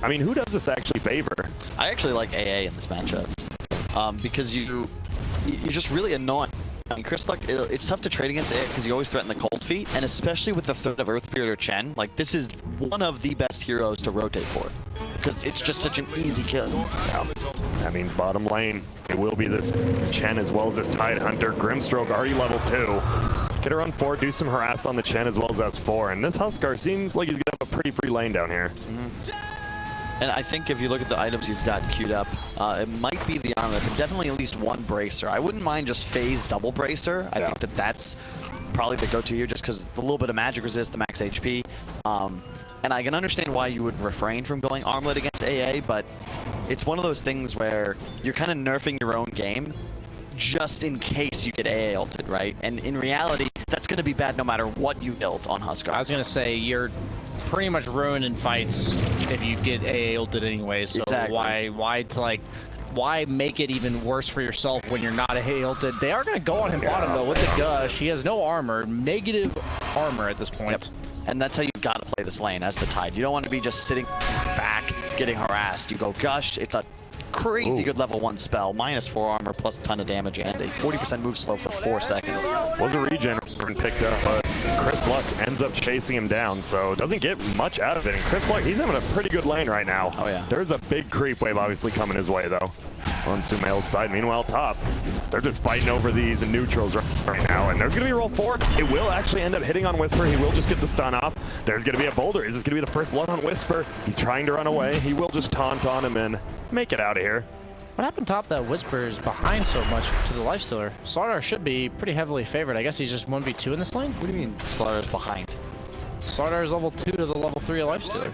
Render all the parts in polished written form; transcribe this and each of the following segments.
I mean, who does this actually favor? I actually like AA in this matchup because you're just really annoying. I mean, Chris Luck, it's tough to trade against AA because you always threaten the cold feet, and especially with the threat of Earth Spirit or Chen, like this is one of the best heroes to rotate for because it's just such an easy kill. Yeah. That means bottom lane, it will be this Chen as well as this Tide Hunter. Grimstroke already level 2. Get her on 4, do some harass on the Chen as well as S4, and this Huskar seems like he's gonna have a pretty free lane down here. And I think if you look at the items he's got queued up, it might be the armor, but definitely at least one bracer. I wouldn't mind just phase double bracer. I think that's probably the go-to here just because the little bit of magic resist, the max HP. And I can understand why you would refrain from going armlet against AA, but it's one of those things where you're kind of nerfing your own game just in case you get AA ulted, right? And in reality, that's going to be bad no matter what you build on Huskar. I was going to say, you're pretty much ruining fights if you get AA ulted anyway, so exactly. why make it even worse for yourself when you're not AA ulted? They are going to go on him bottom though with the gush. He has no armor, negative armor at this point. Yep. And that's how you got to play this lane as the Tide. You don't want to be just sitting back getting harassed. You go gush. It's a crazy good level 1 spell, -4 armor plus a ton of damage and a 40% move slow for 4 seconds. Was a regen picked up, but Chris Luck ends up chasing him down, so doesn't get much out of it. And Chris Luck, he's having a pretty good lane right now. Oh yeah. There's a big creep wave obviously coming his way though on SumaiL's side. Meanwhile, top, they're just fighting over these neutrals right now, and there's gonna be roll 4. It will actually end up hitting on Wisper. He will just get the stun off. There's gonna be a boulder. Is this gonna be the first blood on Wisper? He's trying to run away. He will just taunt on him and make it out of here. What happened top that Wisper is behind so much to the lifestealer? Slardar should be pretty heavily favored. I guess he's just 1v2 in this lane? What do you mean Slardar is behind? Slardar is level 2 to the level 3 lifestealer.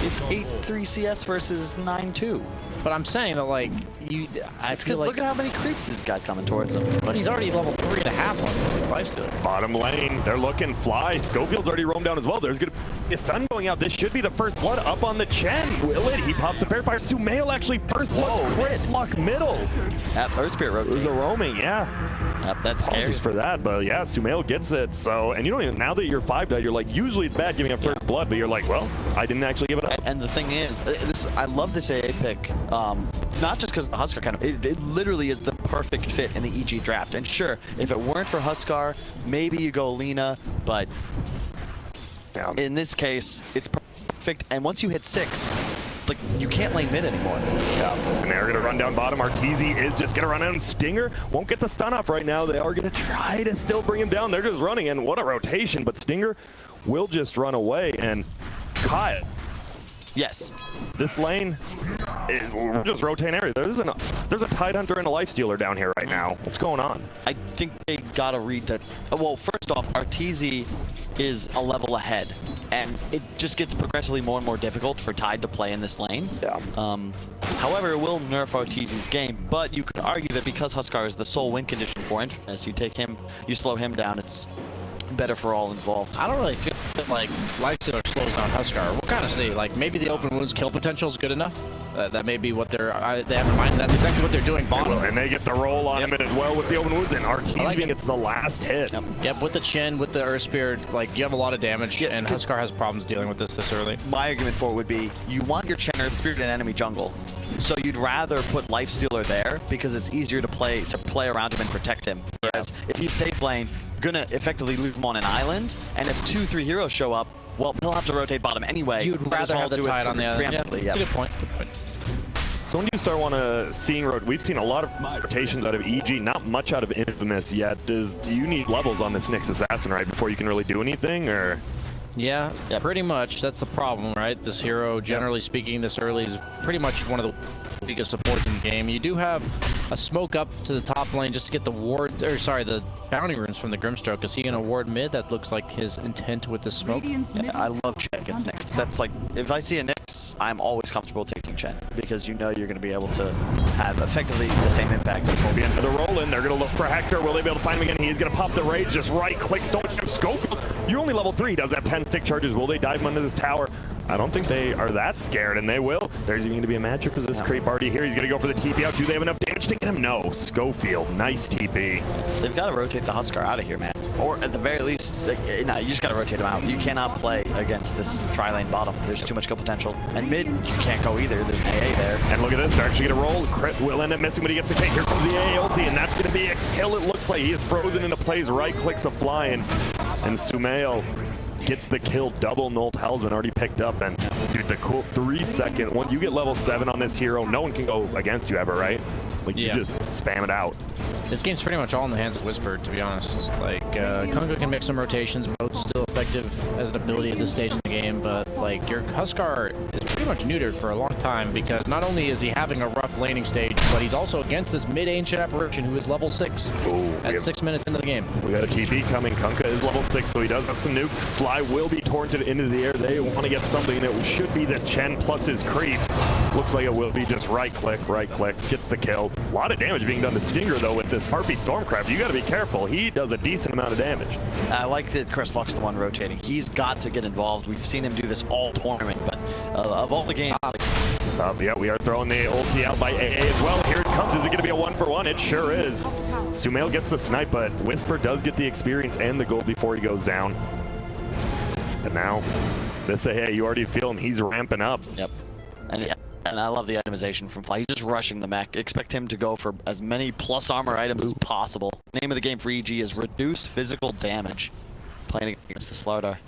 It's 8-3 CS versus 9-2. But I'm saying that, like, it's because look at how many creeps he's got coming towards him. But he's already level 3.5 on lifestealer. Bottom lane, they're looking fly. Scofield's already roamed down as well. There's gonna be a stun going out. This should be the first blood up on the Chen. Will it? He pops the fair fire. SumaiL actually first blood. Chris Luck middle. That Earth Spirit rotate. There's a roaming, yeah. Yep, that's scary. Apologies for that, but yeah, SumaiL gets it. So, and you don't even, now that you're 5 dead, you're like, usually it's bad giving up first blood, but you're like, well, I didn't actually give it up. And the thing is, I love this AA pick, not just because Huskar kind of, it literally is the perfect fit in the EG draft. And sure, if it weren't for Huskar, maybe you go Lina, but in this case, it's perfect. And once you hit 6, like, you can't lane mid anymore. Yeah, and they're gonna run down bottom. Arteezy is just gonna run out, and Stinger won't get the stun off right now. They are gonna try to still bring him down. They're just running, and what a rotation, but Stinger will just run away, and Kyle. Yes. This lane, we're just rotating everything. There's a Tide Hunter and a Lifestealer down here right now. What's going on? I think they gotta read that. Well, first off, Arteezy is a level ahead, and it just gets progressively more and more difficult for Tide to play in this lane. Yeah. However, it will nerf Arteezy's game, but you could argue that because Huskar is the sole win condition for Infamous, you take him, you slow him down, it's better for all involved. I don't really feel like Lifestealer slows down Huskar. We'll kind of see. Like, maybe the open wounds kill potential is good enough. That may be what they have in mind. That's exactly what they're doing bottom. And they get the roll on him as well with the open wounds, and Arteezy gets the last hit. Yep, with the Chen, with the Earth Spirit, like, you have a lot of damage, and Huskar has problems dealing with this early. My argument for it would be, you want your Chen Earth Spirit in enemy jungle, so you'd rather put Lifestealer there because it's easier to play around him and protect him. Whereas if he's safe lane, gonna effectively leave him on an island, and if 2-3 heroes show up, well, he'll have to rotate bottom anyway. You'd rather have the Tide on the other. Yeah, yeah. Good point. So when do you start seeing we've seen a lot of rotations out of EG, not much out of Infamous yet. Do you need levels on this Nyx Assassin, right, before you can really do anything, or? Yeah, pretty much. That's the problem, right? This hero, generally speaking, this early is pretty much one of the biggest supports in the game. You do have a smoke up to the top lane just to get the ward, or sorry, the bounty runes from the Grimstroke. Is he gonna ward mid? That looks like his intent with the smoke. Yeah, I love Chen against Nyx. That's like, if I see a Nyx, I'm always comfortable taking Chen because you know you're gonna be able to have effectively the same impact. This will be into the roll-in. They're gonna look for Hector. Will they be able to find him again? He's gonna pop the rage, just right-click so much of Scofield. You're only level 3. He does have 10 stick charges. Will they dive him under this tower? I don't think they are that scared, and they will. There's even going to be a magic resist creep already here. He's going to go for the TP out. Do they have enough damage to get him? No. Scofield, nice TP. They've got to rotate the Huskar out of here, man. Or at the very least, like, no, you just got to rotate him out. You cannot play against this tri-lane bottom. There's too much kill potential. And mid, you can't go either. There's AA there. And look at this. They're actually going to roll. Crit will end up missing, but he gets a K. Here comes the AA ulti, and that's going to be a kill. It looks like he is frozen into place. Right clicks a flying. And SumaiL gets the kill. Double null talisman already picked up. And dude, the cool 3-second, when you get level 7 on this hero, no one can go against you ever, right? Like, you just spam it out. This game's pretty much all in the hands of Wisper, to be honest. Like, Kunga can make some rotations. Mode's still effective as an ability at this stage in the game, but, like, your Huskar is pretty much neutered for a long time because not only is he having a rough laning stage, but he's also against this mid-ancient apparition who is level 6 at 6 minutes into the game. We got a TP coming. Kunka is level 6, so he does have some nuke. Fly will be torrented into the air. They want to get something that should be this Chen plus his creeps. Looks like it will be just right click, gets the kill. A lot of damage being done to Stinger, though, with this Harpy Stormcraft. You got to be careful. He does a decent amount of damage. I like that Chris Luck's the one rotating. He's got to get involved. We've seen him do this all tournament, but of all the games... yeah, we are throwing the ulti out by AA as well. Here it comes. Is it going to be a 1-for-1? It sure is. SumaiL gets the snipe, but Wisper does get the experience and the gold before he goes down. And now, this AA, you already feel him. He's ramping up. Yep. And I love the itemization from Fly. He's just rushing the mech. Expect him to go for as many plus armor items as possible. Name of the game for EG is reduce physical damage. Playing against the Slardar.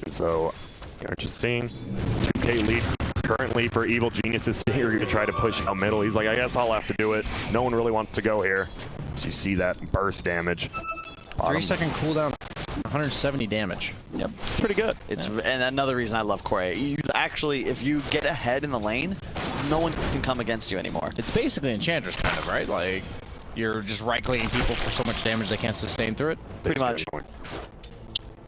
So, you're just seeing 2K lead currently for Evil Geniuses. Stinger going to try to push out middle. He's like, I guess I'll have to do it. No one really wants to go here. So you see that burst damage. 3-second cooldown. 170 damage. Yep. Pretty good. And another reason I love Core. You actually, if you get ahead in the lane, no one can come against you anymore. It's basically Enchantress kind of, right? Like, you're just right-clicking people for so much damage they can't sustain through it. Pretty much.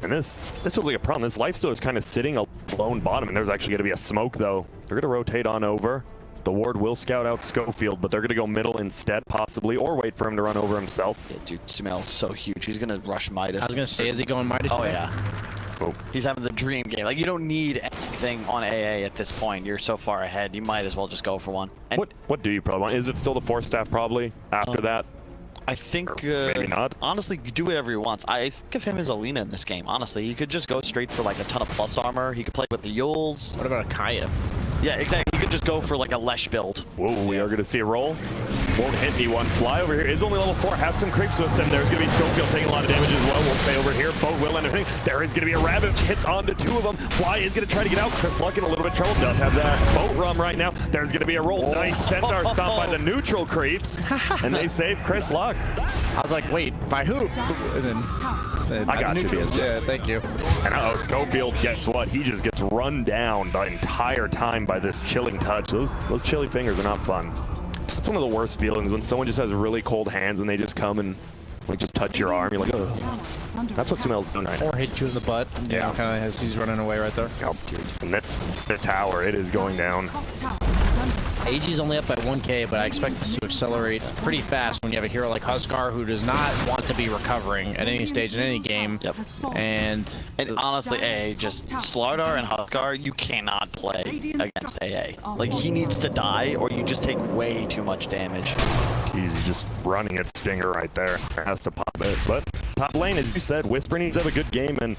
And this was like a problem. This lifesteal is kind of sitting alone bottom, and there's actually going to be a smoke, though. They're going to rotate on over. The ward will scout out Scofield, but they're going to go middle instead, possibly, or wait for him to run over himself. Yeah, dude, SumaiL's so huge. He's going to rush Midas. I was going to say, is he going Midas? Oh, yeah. Oh. He's having the dream game. Like, you don't need anything on AA at this point. You're so far ahead. You might as well just go for one. And what do you probably want? Is it still the 4-staff, probably, after that? I think, maybe not. Honestly, do whatever he wants. I think of him as Alina in this game, honestly. He could just go straight for, like, a ton of plus armor. He could play with the Yules. What about a Kaya? Yeah, exactly. He could just go for, like, a Lesh build. Whoa, we are going to see a roll. Won't hit me one. Fly over here is only level 4, has some creeps with him. There's going to be Scofield taking a lot of damage as well. We'll stay over here. Boat will end up hitting. There is going to be a Ravage. Hits onto 2 of them. Fly is going to try to get out. Chris Luck in a little bit of trouble. Does have that boat rum right now. There's going to be a roll. Oh. Nice Centaur stop by the neutral creeps. And they save Chris Luck. I was like, wait, by who? And then I got you. Yeah, thank you. And Scofield, guess what? He just gets run down the entire time by this chilling touch. Those chilly fingers are not fun. It's one of the worst feelings when someone just has really cold hands and they just come and like just touch your arm. You're like, oh. That's what SumaiL's doing right now. Or hit you in the butt. You know, kind of as he's running away right there. Oh, dude. And this tower, it is going down. AG's only up by 1K, but I expect this to accelerate pretty fast when you have a hero like Huskar who does not want to be recovering at any stage in any game. Yep. And honestly, AA, just Slardar and Huskar, you cannot play against AA. Like, he needs to die, or you just take way too much damage. Jeez, he's just running at Stinger right there. Has to pop it. But top lane, as you said, Wisper needs to have a good game, and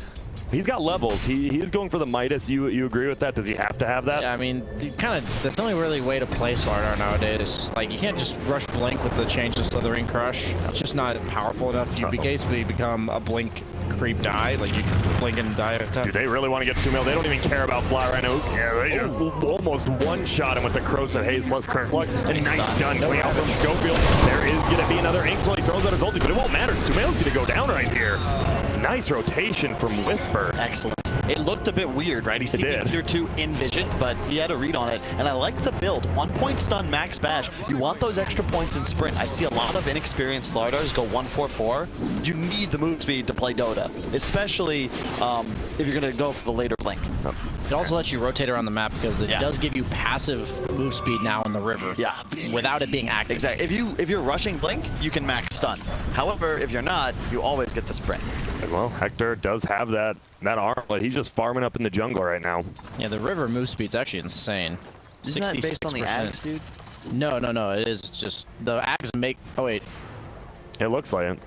he's got levels. He is going for the Midas. You agree with that? Does he have to have that? Yeah, I mean, that's the only really way to play Slardar nowadays. Like, you can't just rush Blink with the change to Slithering Crush. It's just not powerful enough. You basically become a Blink creep die. Like, you can blink and die. Do they really want to get SumaiL? They don't even care about Fly right now. Yeah, they just almost one-shot him with the Crows of Haze plus Chris Luck. A nice stun coming out from Scofield. There is going to be another Inks while he throws out his ulti, but it won't matter. SumaiL's going to go down right here. Nice rotation from Wisper. Excellent. It looked a bit weird, right? He's keeping tier 2 in vision, but he had a read on it. And I like the build. 1 point stun, max bash. You want those extra points in sprint. I see a lot of inexperienced Slardars go 1-4-4. You need the move speed to play Dota, especially if you're going to go for the later blink. It also lets you rotate around the map because it does give you passive move speed now in the river. Yeah. Without it being active. Exactly. If you're rushing Blink, you can max stun. However, if you're not, you always get the sprint. Well, Hector does have that armlet. He's just farming up in the jungle right now. Yeah, the river move speed's actually insane. Isn't that based on the axe, dude? No. It is just the axe make. Oh wait. It looks like it.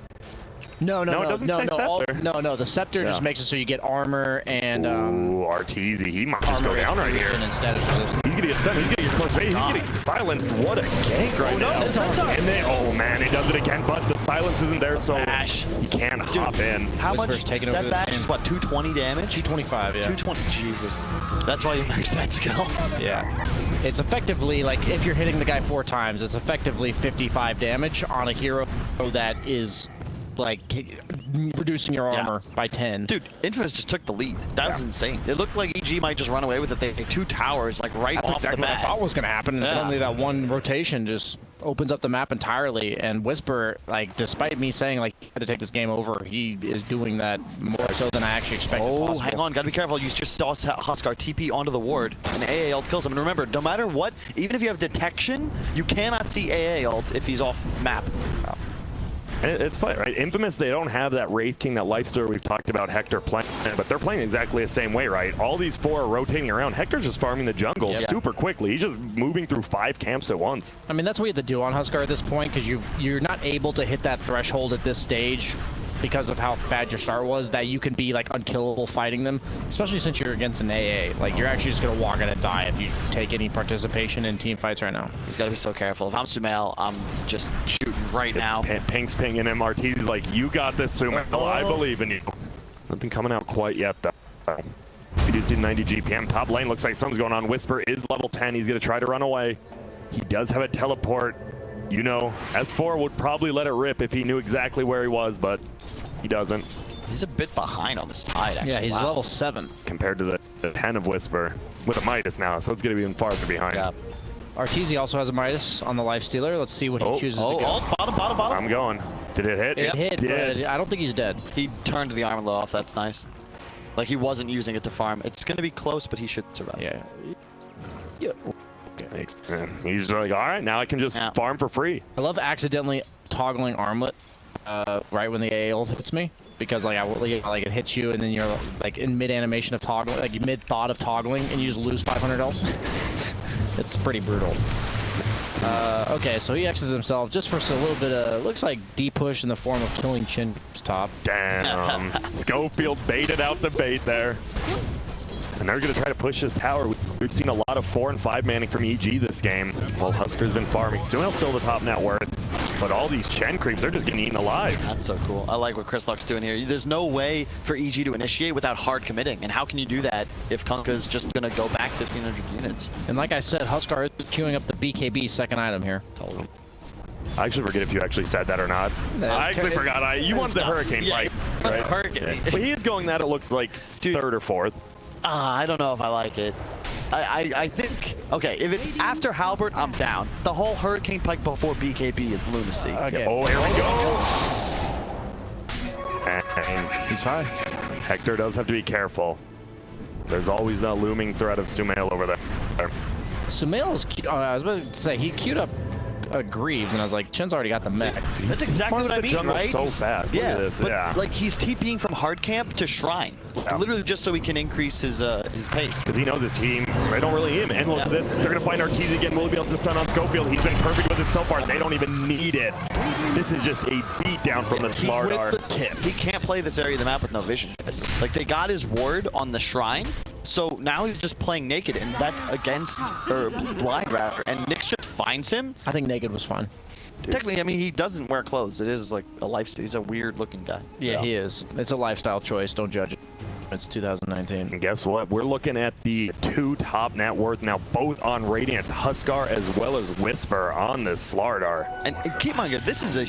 No. It doesn't say scepter. No. The scepter just makes it so you get armor and Ooh, Arteezy. He might just go down right here. Instead of resistance. He's gonna get stunned. He's gonna get close. He's getting silenced. What a gank right now. And then, oh man, he does it again. But the silence isn't there, so he can't hop in. How much? Whisper's taking over That bash is what, 220 damage? 225, yeah. 220. Jesus. That's why you max that skill. Yeah. It's effectively like if you're hitting the guy 4 times, it's effectively 55 damage on a hero that is like reducing your armor by 10. Dude, Infamous just took the lead. That was insane. It looked like EG might just run away with it. They had 2 towers like right That's off exactly the what bat. I thought was going to happen, and suddenly that one rotation just opens up the map entirely. And Wisper, like, despite me saying like he had to take this game over, he is doing that more so than I actually expected. Oh, hang on, gotta be careful. You just saw Huskar TP onto the ward, and AA ult kills him. And remember, no matter what, even if you have detection, you cannot see AA ult if he's off map. And it's funny, right? Infamous, they don't have that Wraith King, that lifestealer we've talked about Hector playing, but they're playing exactly the same way, right? All these 4 are rotating around. Hector's just farming the jungle super quickly. He's just moving through 5 camps at once. I mean, that's what you have to do on Huskar at this point, because you're not able to hit that threshold at this stage because of how bad your start was, that you can be like unkillable fighting them, especially since you're against an AA. Like, you're actually just gonna walk in and die if you take any participation in team fights right now. He's gotta be so careful. If I'm SumaiL, I'm just shooting right now. Pink's pinging him. Arteezy's like, you got this, SumaiL. I believe in you. Nothing coming out quite yet, though. We do see 90 GPM. Top lane looks like something's going on. Wisper is level 10. He's gonna try to run away. He does have a teleport. You know, S4 would probably let it rip if he knew exactly where he was, but he doesn't. He's a bit behind on this tide, actually. Yeah, he's level 7. Compared to the 10 of Wisper with a Midas now, so it's going to be even farther behind. Yeah. Arteezy also has a Midas on the lifestealer. Let's see what he chooses to go. Oh, bottom. I'm going. Did it hit? It hit, but I don't think he's dead. He turned the armor off. That's nice. Like, he wasn't using it to farm. It's going to be close, but he should survive. Yeah. He's like, all right, now I can just farm for free. I love accidentally toggling armlet right when the AA ult hits me, because like like it hits you and then you're like in mid animation of toggling, like mid thought of toggling, and you just lose 500 health. It's pretty brutal. Okay, so he X's himself just for a little bit of, looks like D-push in the form of killing Chin's top. Damn. Scofield baited out the bait there. And they're going to try to push this tower. We've seen a lot of 4 and 5 manning from EG this game. While Huskar's been farming. SumaiL's still the top net worth. But all these Chen creeps, they're just getting eaten alive. That's so cool. I like what Chris Luck's doing here. There's no way for EG to initiate without hard committing. And how can you do that if Kunkka's just going to go back 1,500 units? And like I said, Huskar is queuing up the BKB second item here. Totally. I actually forget if you actually said that or not. I actually forgot. You wanted the Hurricane fight, right? Hurricane. But he is going that, it looks like, 3rd or 4th. I don't know if I like it. I think, okay, if it's after Halbert, I'm down. The whole Hurricane Pike before BKB is lunacy. Okay. Oh, here we go. And He's fine. Hector does have to be careful. There's always that looming threat of SumaiL over there. SumaiL's I was about to say, he queued up Greaves, and I was like, Chen's already got the mech. That's exactly what I mean, right? So fast. Yeah, Look at this. but like he's TPing from hard camp to shrine, literally just so he can increase his pace. Because he knows his team, they don't really aim. And look at this, they're going to find Arteezy again. Will he be able to stun on Scofield? He's been perfect with it so far. They don't even need it. This is just a beat down from the Slardar. With the tip. He can't play this area of the map with no vision. Like, they got his ward on the shrine, so now he's just playing naked, and that's against, or blind rather, and Nyx just finds him. I think naked was fun. Technically, I mean, he doesn't wear clothes. It is like a lifestyle. He's a weird looking guy. Yeah, he is. It's a lifestyle choice. Don't judge it. It's 2019. And guess what? We're looking at the 2 top net worth now, both on Radiant. Huskar as well as Wisper on this Slardar. And keep in mind, this is a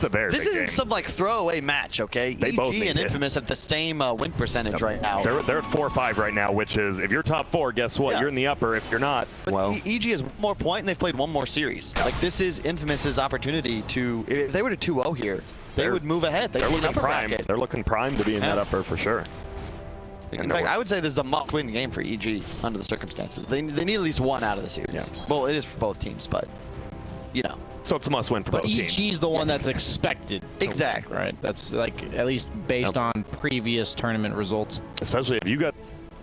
very big isn't game. some like throwaway match, okay? They both EG need and it. Infamous have the same win percentage right now. They're at 4-5 right now, which is, if you're top 4, guess what? You're in the upper. If you're not, but well. EG has 1 more point, and they've played 1 more series. Like, this is Infamous's opportunity to, if they were to 2-0 here, they would move ahead. They're looking prime. They're looking prime to be in that upper for sure. In fact, I would say this is a must-win game for EG under the circumstances. They need at least one out of the series. Yeah. Well, it is for both teams, but you know. So it's a must-win for both teams. EG's the one that's expected to Exactly. win, right? That's like at least based on previous tournament results. Especially if you guys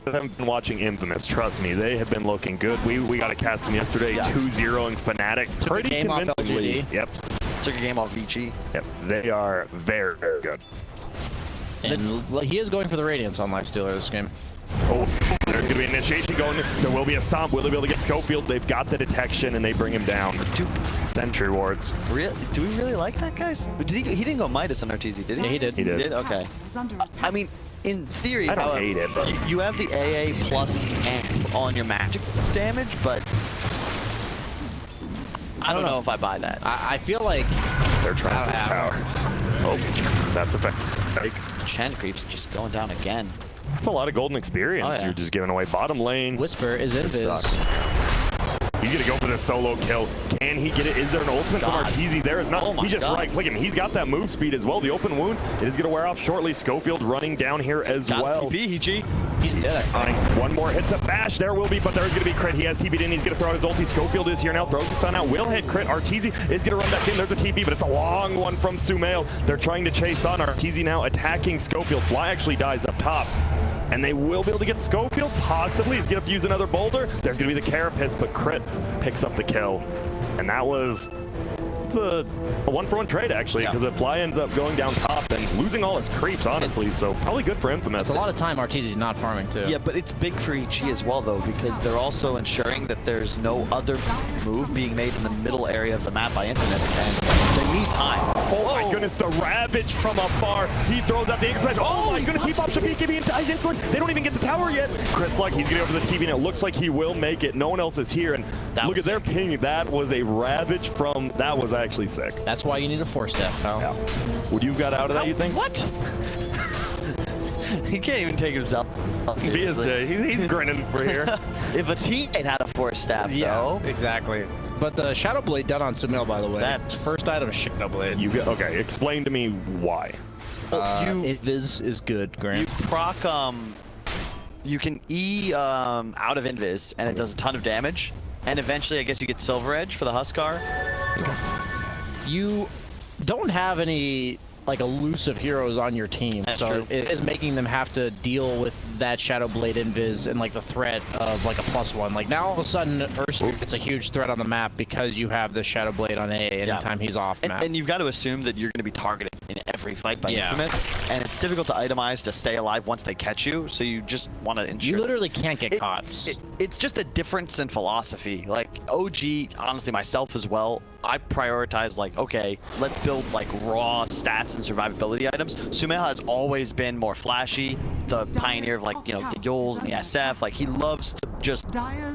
haven't been watching Infamous, trust me, they have been looking good. We got a cast them yesterday, 2-0ing Fnatic. Pretty game convincingly. off LGD. Yep. Took a game off VG. Yep. They are very, very good. And he is going for the Radiance on Lifestealer this game. Oh, there's going to be initiation going. There will be a stomp. Will they be able to get Scofield? They've got the detection, and they bring him down. Sentry wards. Really? Do we really like that, guys? He didn't go Midas on Arteezy, did he? Yeah, he did. He did. Okay. I mean, in theory, I don't hate it, but you have the AA plus amp on your magic damage, but I don't know if I buy that. I feel like they're trying this tower. Oh, that's effective. Chen creeps just going down again. That's a lot of golden experience. Oh, yeah. You're just giving away bottom lane. Wisper is invis. He's going to go for the solo kill. Can he get it? Is there an ultimate from Arteezy? There is not. He just right-clicking. He's got that move speed as well. The open wounds, it is going to wear off shortly. Scofield running down here as well. TP, EG. He's dead. One more hits a bash. There will be, but there's going to be crit. He has TP'd in. He's going to throw out his ulti. Schofield is here now. Throws the stun out. Will hit crit. Arteezy is going to run back in. There's a TP, but it's a long one from SumaiL. They're trying to chase on. Arteezy now attacking Schofield. Fly actually dies up top. And they will be able to get Scofield, possibly. He's going to use another boulder. There's going to be the Carapace, but Crit picks up the kill. And that was a one-for-one trade, actually, because the Fly ends up going down top and losing all his creeps, honestly. So probably good for Infamous. It's a lot of time Arteezy's not farming, too. Yeah, but it's big for EG as well, though, because they're also ensuring that there's no other move being made in the middle area of the map by Infamous, and they need time. Oh my goodness, the Ravage from afar. He throws out the Express. Oh my goodness, he pops a BKB and dies instantly. They don't even get the tower yet. Crit's like he's getting over the TV, and it looks like he will make it. No one else is here, and look at their ping. That was a Ravage from, that was actually sick. That's why you need a 4-step, pal. Yeah. Would you have got out of that, you think? What? He can't even take himself BSJ, he's grinning over here. If a teammate had a 4-staff, though. Exactly. But the Shadow Blade done on SumaiL, by the way. That's first item is Shadow Blade. Okay, explain to me why. Invis is good, Grant. You proc, you can E out of Invis, and it does a ton of damage. And eventually, I guess you get Silver Edge for the Huskar. You don't have any like elusive heroes on your team, That's so true. it is making them have to deal with that Shadow Blade invis and like the threat of like a +1. Like now all of a sudden Ursa gets a huge threat on the map because you have the Shadow Blade on AA anytime he's off map. And you've got to assume that you're going to be targeted in every fight by Yeah. Infamous, and it's difficult to itemize to stay alive once they catch you, so you just want to ensure. You literally can't get caught. It's just a difference in philosophy. Like OG, honestly, myself as well, I prioritize like, okay, let's build like raw stats and survivability items. SumaiL has always been more flashy, the pioneer of like, you know, the Yules and the SF. Like he loves to just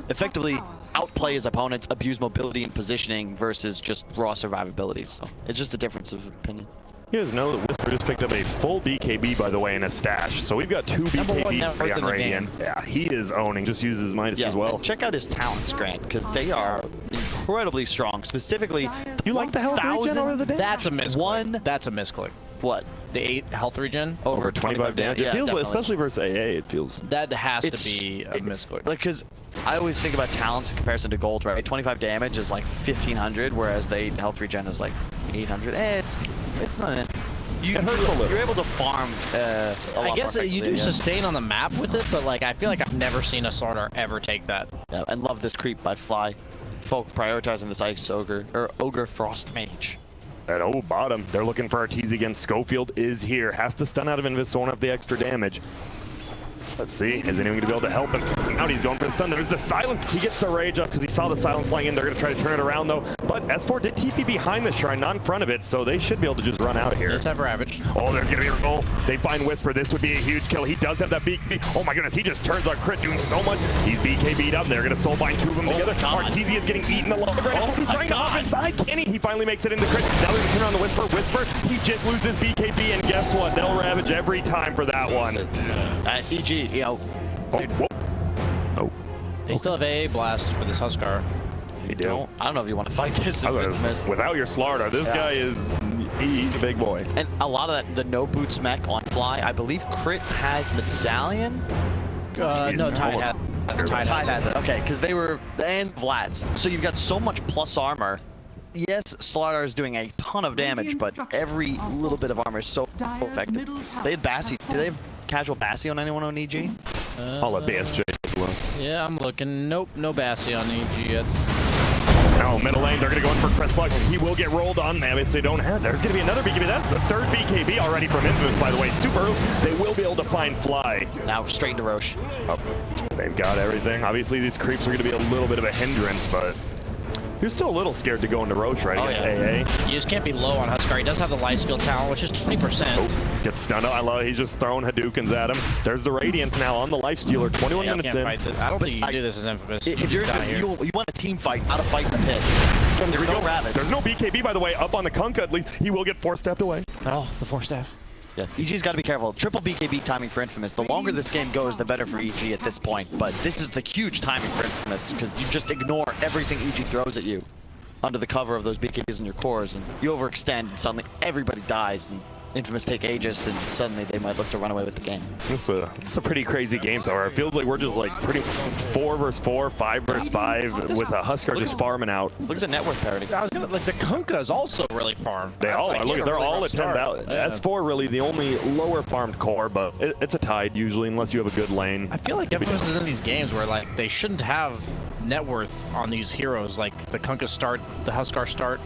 effectively outplay his opponents, abuse mobility and positioning versus just raw survivability. So it's just a difference of opinion. You guys know that Wisper just picked up a full BKB, by the way, in a stash. So we've got 2 BKBs on Radiant. Yeah, he is owning. Just uses Midas as well. And check out his talents, Grant, because they are incredibly strong. Specifically, You like the health regen over the day? That's a misclick. That's a misclick. What? The 8 health regen? Over 25 damage. Yeah, It feels, definitely. especially versus AA, it feels... That has to be a misclick. Like, because I always think about talents in comparison to gold, right? 25 damage is like 1,500, whereas the 8 health regen is like 800. It's not... You're able to farm a lot I guess more you do effectively, sustain on the map with it, but like I feel like I've never seen a sorter ever take that. Yeah, and love this creep by Fly. Folk prioritizing this Ice Ogre, or Ogre Frost Mage. At bottom, they're looking for Arteezy again. Schofield is here. Has to stun out of Invis, so won't have the extra damage. Let's see. Is anyone going to be able to help him? Out he's going for the stun. There's the silence. He gets the rage up because he saw the silence flying in. They're going to try to turn it around, though. But S4 did TP behind the shrine, not in front of it, so they should be able to just run out of here. Let's have Ravage. Oh, there's going to be a roll. They find Wisper. This would be a huge kill. He does have that BKB. Oh my goodness, he just turns on crit, doing so much. He's BKB'd up. They're going to soulbind 2 of them together. Arteezy is getting eaten alive right now. He's trying to hop inside. Can he? He finally makes it into crit. Now they're going to turn around the Wisper. Wisper, he just loses BKB, and guess what? They'll Ravage every time for that one. EG, you know, They still have AA Blast for this Huskar. They do. I don't know if you want to fight this. Without your Slardar, this guy is He's a big boy. And a lot of that, the no boots mech on fly, I believe Crit has medallion. No, Tide has. Tide has it. Okay, because they were, and Vlad's. So you've got so much plus armor. Yes, Slardar is doing a ton of damage, but every little bit of armor is so effective. They had Bassi. Do they have casual Bassi on anyone on EG? I'll let BSJ look. Yeah, I'm looking. Nope, no Bassi on EG yet. No, middle lane, they're going to go in for Chris Luck. He will get rolled on. They obviously don't have. There's going to be another BKB. That's the third BKB already from Infamous, by the way. Super early. They will be able to find Fly. Now straight into Roche. Oh, they've got everything. Obviously, these creeps are going to be a little bit of a hindrance, but you're still a little scared to go into Roche, right, against AA. You just can't be low on Huskar. He does have the life steal talent, which is 20%. Oh, gets stunned. I love it. He's just throwing Hadoukens at him. There's the Radiance now on the life stealer. 21 minutes in. I don't think you can do this as Infamous. If you're you want a team fight, how to fight in the pit. There's no Rabbit. There's no BKB, by the way, up on the Kunkka at least. He will get 4-stepped away. Oh, the 4-staff. Yeah, EG's got to be careful. Triple BKB timing for Infamous. The longer this game goes, the better for EG at this point. But this is the huge timing for Infamous because you just ignore everything EG throws at you under the cover of those BKBs in your cores, and you overextend, and suddenly everybody dies, and Infamous take Aegis, and suddenly they might look to run away with the game. It's a pretty crazy game so far. It feels like we're just like pretty 4 versus 4, 5 versus 5 with a Huskar just farming out. Look at the net worth parity. I was gonna like the Kunkka is also really farmed. They all are. Look, they're all at 10,000. Yeah. S4 really the only lower farmed core, but it's a tide usually unless you have a good lane. I feel like Infamous is in these games where like they shouldn't have net worth on these heroes. Like the Kunkka start, the Huskar start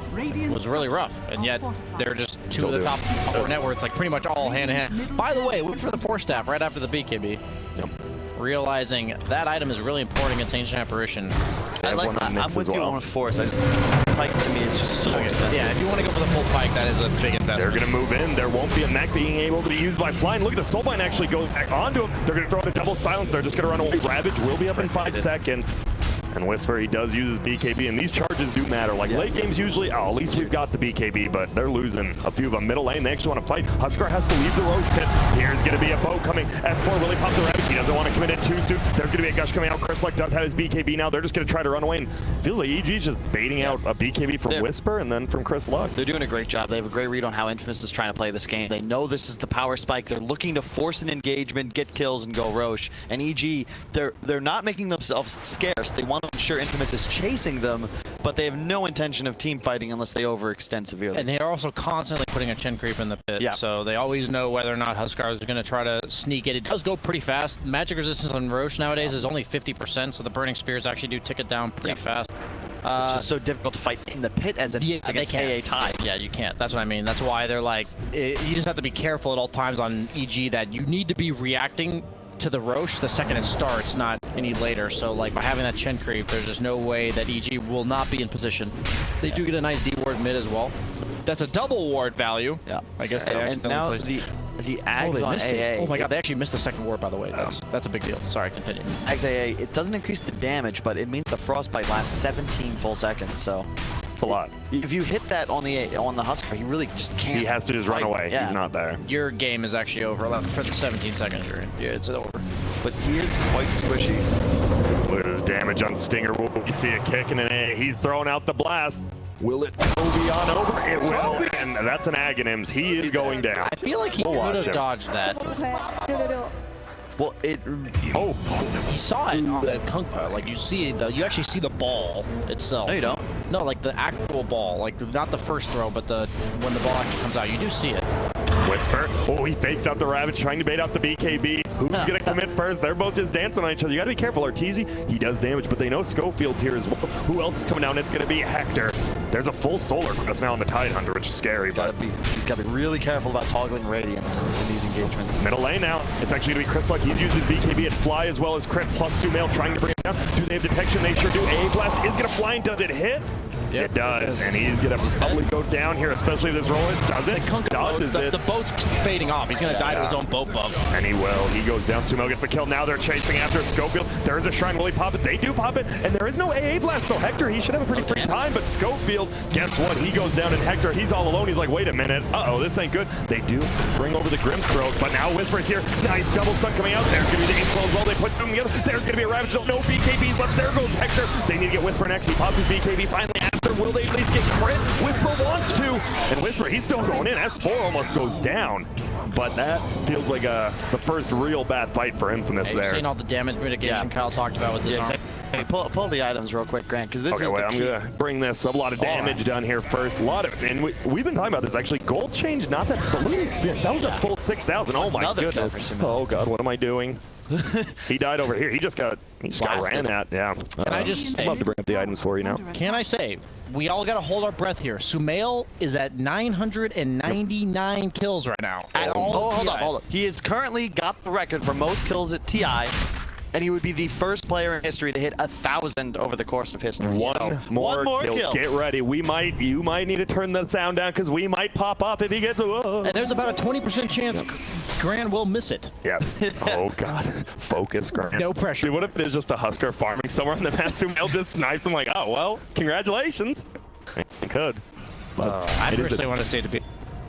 was really rough, and yet they're just two of the top net worths, like pretty much all hand in hand. By the way, went for the 4-staff right after the BKB. Yep. Realizing that item is really important against Ancient Apparition. I like that. I'm with you on Force. I just, Pike to me is just so expensive. Yeah, if you want to go for the full Pike, that is a big investment. They're going to move in. There won't be a mech being able to be used by flying. Look at the Soulbind actually go back onto him. They're going to throw the double silence. They're just going to run away. Ravage will be up in 5 seconds. And Wisper, he does use his BKB, and these charges do matter. Like late games usually, at least we've got the BKB, but they're losing a few of them. Middle lane, they actually want to fight. Huskar has to leave the Roche pit. Here's going to be a boat coming. S4 really pops the Ravage. He doesn't want to commit it too soon. There's going to be a gush coming out. Chris Luck does have his BKB now. They're just going to try to run away. And it feels like EG's just baiting out a BKB from Wisper and then from Chris Luck. They're doing a great job. They have a great read on how Infamous is trying to play this game. They know this is the power spike. They're looking to force an engagement, get kills, and go Roche. And EG, they're not making themselves scarce. They want to ensure Infamous is chasing them, but they have no intention of team fighting unless they overextend severely. And they're also constantly putting a chin creep in the pit, so they always know whether or not Huskar is going to try to sneak it. It does go pretty fast. Magic resistance on Roche nowadays is only 50%, so the Burning Spears actually do tick it down pretty fast. It's just so difficult to fight in the pit as it is against AA Tide. Yeah, you can't. That's what I mean. That's why they're like, you just have to be careful at all times on EG that you need to be reacting to the Roche the second it starts, not any later. So like by having that chin creep, there's just no way that EG will not be in position. They do get a nice D ward mid as well. That's a double ward value. Yeah, I guess they and now the Ags on AA. Oh my god, they actually missed the second ward, by the way. That's a big deal. Sorry, continue. Ags AA, it doesn't increase the damage, but it means the frostbite lasts 17 full seconds. So it's a lot. If you hit that on the Huskar, he really just can't. He has to just run away. He's not there. Your game is actually over for the 17 seconds you're in. Yeah, it's over. But he is quite squishy. Look at his damage on Stinger. You see a kick and an A. He's throwing out the blast. Will it go beyond over? It will. And that's an Aghanims. He is going down. I feel like he could have dodged that. Well, he saw it on the Kunkka. Like you actually see the ball itself. No, you don't. No, like the actual ball, like not the first throw, but when the ball actually comes out, you do see it. Wisper. Oh, he fakes out the Ravage, trying to bait out the BKB. Who's going to commit first? They're both just dancing on each other. You got to be careful. Arteezy, he does damage, but they know Scofield's here as well. Who else is coming down? It's going to be Hector. There's a full Solar Cross now on the Tide Hunter, which is scary. He's got to be really careful about toggling Radiance in these engagements. Middle lane now. It's actually going to be Chris Luck. He's used his BKB. It's Fly as well as Crit plus SumaiL trying to bring it down. Do they have detection? They sure do. A Blast is going to fly, and does it hit? Yep, it does, and he's going to probably go down here, especially if this roller doesn't. The boat's fading off. He's going to die to his own boat bump. And he will. He goes down. SumaiL gets the kill. Now they're chasing after Scofield. There is a Shrine. Will he pop it? They do pop it, and there is no AA Blast, so Hector, he should have a pretty free time, but Scofield, guess what? He goes down, and Hector, he's all alone. He's like, wait a minute. Uh-oh, this ain't good. They do bring over the Grimstroke, but now Wisper's here. Nice double stun coming out. There's going to be the inflow as well. They put them together. There's going to be a Ravage. No BKBs left. There goes Hector. They need to get Wisper next. He pops his BKB finally after Wisper. Will they at least get crit? Wisper wants to. And Wisper, he's still going in. S4 almost goes down. But that feels like the first real bad fight for Infamous You've there. seen all the damage mitigation Kyle talked about with this arm. Exactly. Hey, pull the items real quick, Grant, because this is Wait, the I'm key. gonna bring this. A lot of damage done here first. A lot of, and we've been talking about this actually. Gold change, not that balloon experience. That was a full 6,000. Oh my Another kill goodness. for SumaiL. Oh god, what am I doing? He died over here. He just got ran at. Yeah. Can I just I'd love to bring up the items for you now. Can I say, we all got to hold our breath here. SumaiL is at 999 kills right now. Hold up. He has currently got the record for most kills at TI, and he would be the first player in history to hit 1,000 over the course of history. One more kill. Get ready. You might need to turn the sound down because we might pop up if he gets a. And there's about a 20% chance Grant will miss it. Yes. Oh god. Focus, Grant. No pressure. Dude, what if it is just a Husker farming somewhere on the map? SumaiL just snipes him like, oh well, congratulations. It could. I personally want to say to be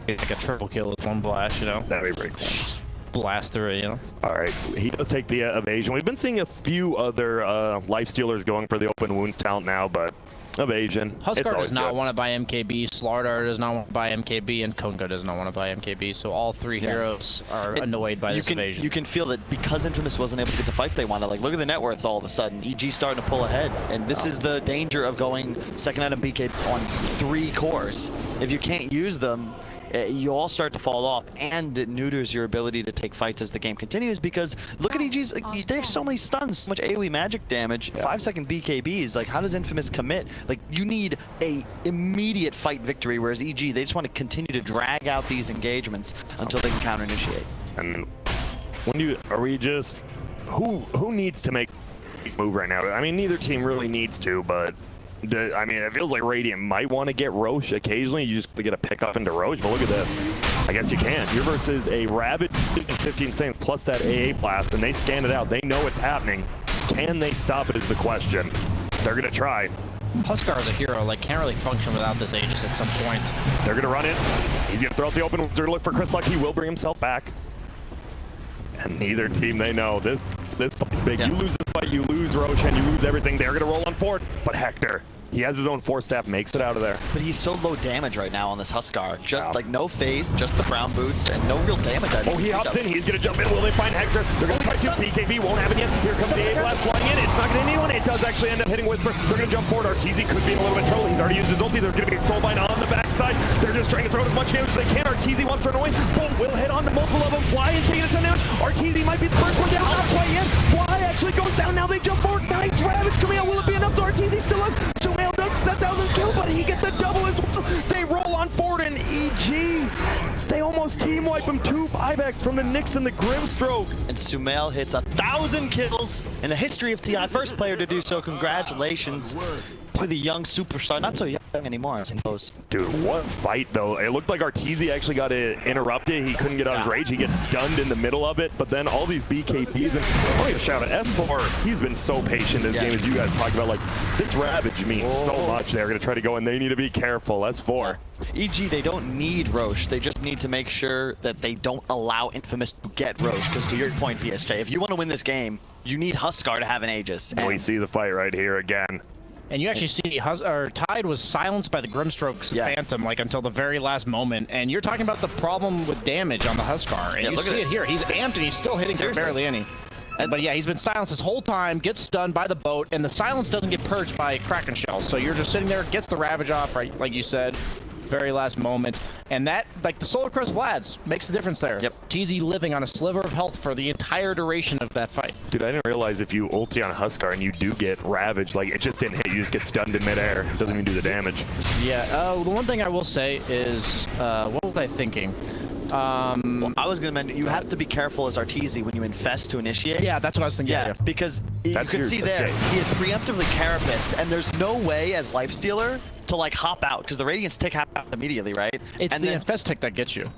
like a triple kill with one blast, you know? That'd be pretty cool. Blast through it, you know? All right, he does take the evasion. We've been seeing a few other life stealers going for the open wounds talent now, but evasion. Huskar does always not good. want to buy MKB, Slardar does not want to buy MKB, and Konga does not want to buy MKB, so all three heroes are annoyed by this evasion. You can feel that because Infamous wasn't able to get the fight they wanted. Like, look at the net worths all of a sudden. EG starting to pull ahead, and this is the danger of going second item BK on 3 cores. If you can't use them, you all start to fall off, and it neuters your ability to take fights as the game continues, because look at EG's, like, they have so many stuns, so much AoE magic damage, 5-second BKBs. Like, how does Infamous commit? Like, you need a immediate fight victory, whereas EG, they just want to continue to drag out these engagements until they can counter initiate. And when are we just who needs to make a move right now? I mean, neither team really needs to, but I mean, it feels like Radiant might want to get Roche occasionally. You just get a pickup into Roche, but look at this. I guess you can. You're versus a Ravage in 15 seconds plus that AA blast, and they scan it out. They know what's happening. Can they stop it is the question. They're going to try. Huskar is a hero, like, can't really function without this Aegis at some point. They're going to run it. He's going to throw out the open. They're going to look for Chris Luck. He will bring himself back. And neither team, they know this fight's big. You lose this fight, you lose Roche, and you lose everything. They're going to roll on forward. But Hector, he has his own 4-staff, makes it out of there. But he's so low damage right now on this Huskar. Just like no phase, just the brown boots, and no real damage. Oh, he hops in. He's going to jump in. Will they find Hector? They're going to try to. BKB won't happen yet. Here comes the A blast flying in. It's not going to hit anyone. It does actually end up hitting Wisper. They're going to jump forward. Arteezy could be in a little bit of trouble. He's already used his ulti. They're going to get soulbind on the backside. They're just trying to throw as much damage as they can. Arteezy wants to run away. Boom, will hit on to multiple of them. Fly and take it down. Arteezy might be the first one down. Not quite yet. Fly actually goes down. Now they jump forward. Nice Ravage coming out. Will it be enough? So Arteezy still up. SumaiL does that 1,000 kill, but he gets a double as well. They roll on forward, and EG, they almost team wipe him. 2 buybacks from the Nyx and the Grimstroke. And SumaiL hits 1,000 kills in the history of TI. First player to do so. Congratulations to the young superstar. Not so young anymore, I suppose. Dude, what fight, though. It looked like Arteezy actually got interrupted. He couldn't get out his rage. He gets stunned in the middle of it. But then all these BKBs, and I want to shout out S4. He's been so patient this game, as you guys talked about. Like, this Ravage means so much. They're going to try to go, and they need to be careful. S4. EG, they don't need Roche. They just need to make sure that they don't allow Infamous to get Roche. Because to your point, BSJ, if you want to win this game, you need Huskar to have an Aegis. And we see the fight right here again. And you actually see Tide was silenced by the Grimstroke's Phantom, like, until the very last moment. And you're talking about the problem with damage on the Huskar. And you see it here. He's amped and he's still hitting for barely any. But yeah, he's been silenced this whole time, gets stunned by the boat, and the silence doesn't get purged by Kraken Shell. So you're just sitting there, gets the Ravage off, right, like you said, very last moment. And that, like the Solar Crest Vlads, makes the difference there. Yep. TZ living on a sliver of health for the entire duration of that fight. Dude, I didn't realize if you ulti on Huskar and you do get Ravage, like, it just didn't hit. You just get stunned in midair. It doesn't even do the damage. Yeah, the one thing I will say is, what was I thinking? Well, I was going to mention, you have to be careful as Arteezy when you infest to initiate. Yeah, that's what I was thinking. Yeah, because you can see there, he had preemptively Carapaced, and there's no way as Lifestealer to, like, hop out, because the Radiants take hop out immediately, right? It's the infest tick that gets you.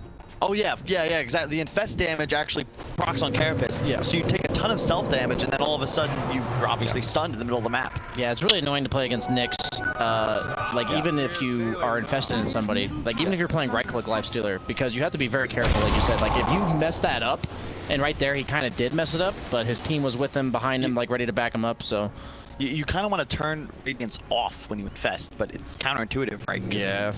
Oh yeah, exactly. The infest damage actually procs on Carapace. Yeah. So you take a ton of self damage, and then all of a sudden you're obviously stunned in the middle of the map. Yeah, it's really annoying to play against Nyx. Like even if you are infested in somebody, like even if you're playing right-click Lifestealer, because you have to be very careful, like you said. Like if you mess that up, and right there he kind of did mess it up, but his team was with him, behind him, like ready to back him up. So you kind of want to turn Radiance off when you infest, but it's counterintuitive, right? Yeah.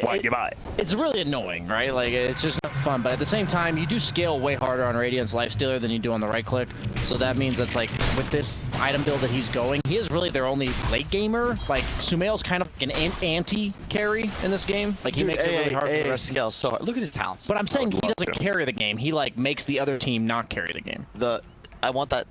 Why you buy? It's really annoying, right? Like, it's just not fun. But at the same time, you do scale way harder on Radiant's Lifestealer than you do on the right click. So that means that's like, with this item build that he's going, he is really their only late gamer. Like, SumaiL's kind of an anti-carry in this game. Like, he makes it really hard for the rest. Scales so hard. Look at his talents. But I'm saying he doesn't carry the game. He, like, makes the other team not carry the game. I want that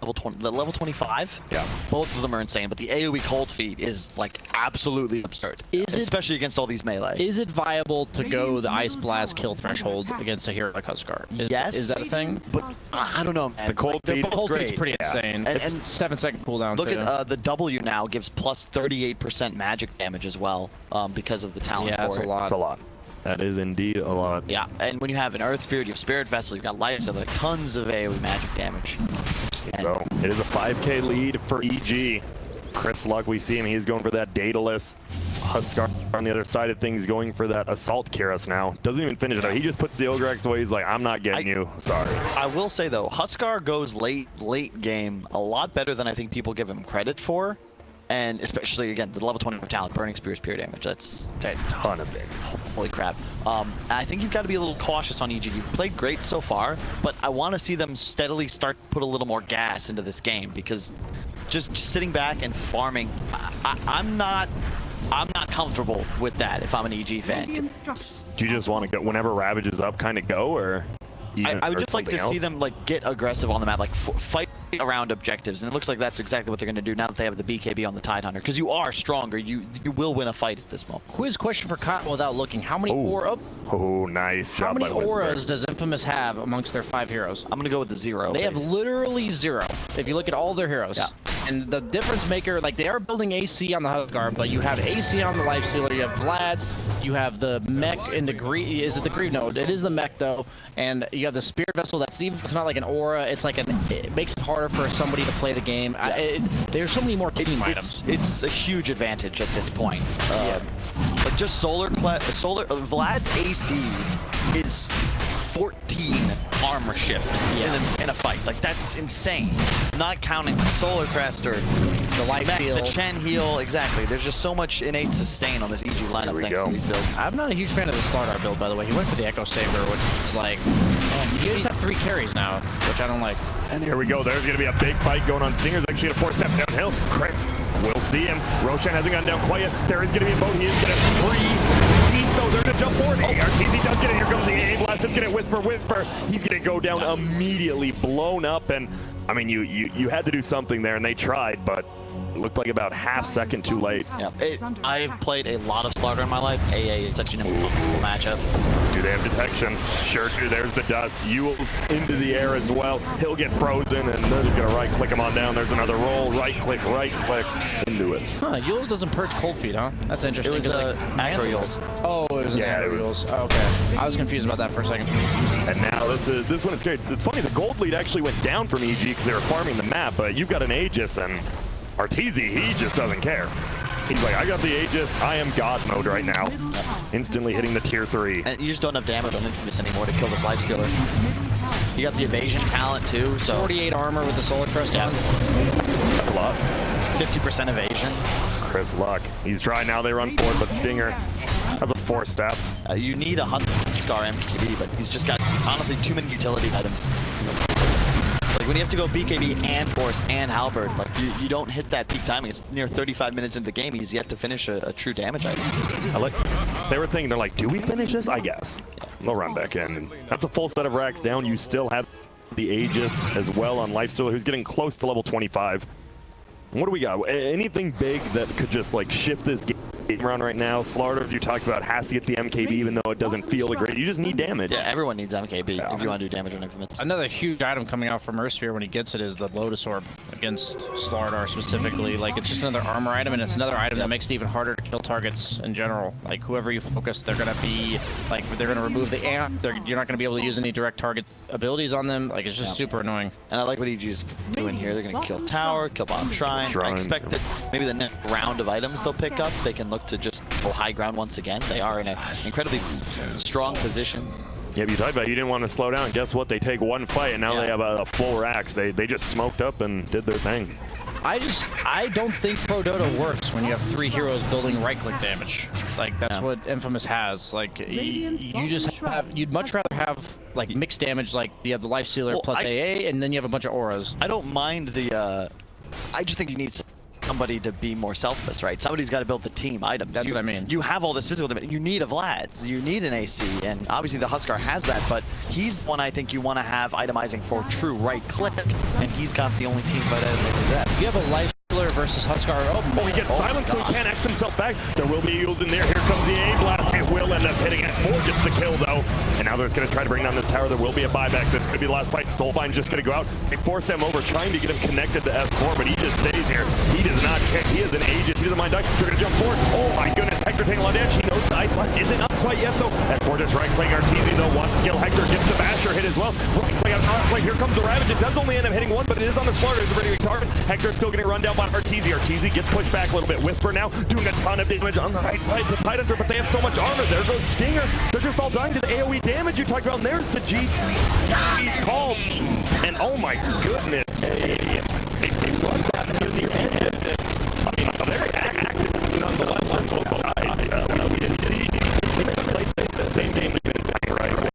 level 20, the level 25. Yeah. Both of them are insane, but the AoE cold feet is like absolutely absurd. Especially against all these melee. Is it viable to go the Ice Blast kill threshold against a hero like Huskar? Yes. Is that a thing? But I don't know, man. The cold feet. Cold feet's pretty insane. And 7-second cooldown. Look at the W now gives plus 38% magic damage as well because of the talent. Yeah, that's a lot. That's a lot. That is indeed a lot. Yeah, and when you have an Earth Spirit, you have Spirit Vessel, you've got Light, so like tons of AoE magic damage. So it is a 5K lead for EG. Chris Luck, we see him. He's going for that dataless. Huskar on the other side of things going for that Assault Kyrus now. Doesn't even finish it out. He just puts the Ogrex away. He's like, I'm not getting you. Sorry. I will say, though, Huskar goes late game a lot better than I think people give him credit for. And especially, again, the level 20 talent, Burning Spear, Spear damage. That's a ton of damage. Holy crap. I think you've got to be a little cautious on EG. You've played great so far, but I want to see them steadily start to put a little more gas into this game because just sitting back and farming, I'm not comfortable with that if I'm an EG fan. Do you just want to go, whenever Ravage is up, kind of go, or? I would just like to see them like get aggressive on the map, like fight around objectives, and it looks like that's exactly what they're going to do now that they have the BKB on the Tidehunter. Because you are stronger, you will win a fight at this moment. Quiz question for Cotton without looking: how many nice job by How many Wisper. auras does Infamous have amongst their 5 heroes? I'm going to go with the 0. They have literally 0. If you look at all their heroes. Yeah. And the difference maker, like they are building AC on the Huskar, but you have AC on the Lifestealer, you have Vlad's, you have the mech in the Greed. Is it the Greed? No, it is the mech though. And you have the Spirit Vessel that's even, it's not like an aura, it's like it makes it harder for somebody to play the game. There's so many more team items. It's a huge advantage at this point. Like just Vlad's AC is 14 armor shift in a fight. Like that's insane. Not counting the Solar Crest or the Life Heal, the Chen Heal. Exactly. There's just so much innate sustain on this EG lineup thanks to these builds. I'm not a huge fan of the Slardar build, by the way. He went for the Echo Saber, which is like, you just have 3 carries now, which I don't like. And here we go. There's going to be a big fight going on. Stinger's actually going to 4-step downhill. Crit. We'll see him. Roshan hasn't gone down quite yet. There is going to be a boat. He is going to free. They're going to jump forward. Arteezy does get it. Here comes the A blast. It's going to Wisper. He's going to go down immediately, blown up. And I mean, you had to do something there, and they tried, but it looked like about half-second too late. Yeah. I've played a lot of Slaughter in my life. AA is such an impossible matchup. Do they have detection? Sure do. There's the dust. Yule into the air as well. He'll get frozen, and they're just going to right-click him on down. There's another roll. Right-click into it. Huh, Yule's doesn't purge cold feet, huh? That's interesting. It was aggro Yule's. Oh, it was aggro Yule's. Oh, okay. I was confused about that for a second. And now this one is great. It's funny, the gold lead actually went down from EG because they were farming the map, but you've got an Aegis, and Arteezy, he just doesn't care. He's like, I got the Aegis, I am God mode right now. Instantly hitting the tier 3. And you just don't have damage on Infamous anymore to kill this Lifestealer. You got the evasion talent too, so 48 armor with the Solar Crest on. A lot. 50% evasion. Chris Luck. He's trying now, they run forward, but Stinger has a 4-step. You need a Huskar MQB, but he's just got, honestly, too many utility items. Like when you have to go BKB and Force and Halberd, like you don't hit that peak timing. It's near 35 minutes into the game. He's yet to finish a true damage item. They were thinking, they're like, do we finish this? I guess. They'll run back in. That's a full set of racks down. You still have the Aegis as well on Lifestealer, who's getting close to level 25. What do we got? Anything big that could just like shift this game around right now? Slaughter, as you talked about, has to get the MKB even though it doesn't feel great. You just need damage. Yeah, everyone needs MKB if you want to do damage on Infamous. Another huge item coming out from Earthsphere when he gets it is the Lotus Orb against Slardar specifically. Like, it's just another armor item, and it's another item that makes it even harder to kill targets in general. Like, whoever you focus, they're going to be, like, they're going to remove the amp. You're not going to be able to use any direct target abilities on them. Like, it's just super annoying. And I like what EG's doing here. They're going to kill Tower, kill Bottom Shrine. I expect that maybe the next round of items they'll pick up, they can look to just go high ground once again. They are in an incredibly strong position. Yeah, but you talked about you didn't want to slow down. Guess what? They take one fight, and now they have a full racks. They just smoked up and did their thing. I don't think Pro Dota works when you have 3 heroes building right-click damage. Like, that's what Infamous has. Like, you just have, you'd much rather have, like, mixed damage, like, you have the Life Stealer plus AA, and then you have a bunch of auras. I don't mind the, I just think you need somebody to be more selfless, right? Somebody's got to build the team items. That's what I mean. You have all this physical damage. You need a Vlad's. You need an AC, and obviously the Huskar has that, but he's one I think you want to have itemizing for true right-click, and he's got the only team fight item they possess. You have a Life Stealer versus Huskar. Oh, he gets silenced, so he can't X himself back. There will be Eagles in there. Here comes the A blast. It will end up hitting it. 4 gets the kill, though. And now they're going to try to bring down this tower. There will be a buyback. This could be the last fight. Soulbine's just going to go out. They force him over, trying to get him connected to S4, but he just stays here. He does not care. He is an Aegis. He doesn't mind dying. They're going to jump forward. Oh, my goodness. Hector taking a lot of damage. He knows the Ice Blast isn't up quite yet, though. S4 just right-clicking Arteezy, though. One skill. Hector gets the Basher hit as well. Right-click out top play. Here comes the Ravage. It does only end up hitting one, but it is on the Slaughter. It's a pretty big target. Hector's still getting run down by Arteezy. Arteezy gets pushed back a little bit. Wisper now doing a ton of damage on the right side to Tidehunter, but they have so much armor. There goes Stinger. They're just all dying to the AoE damage you talked about. And there's the G called. And oh my goodness.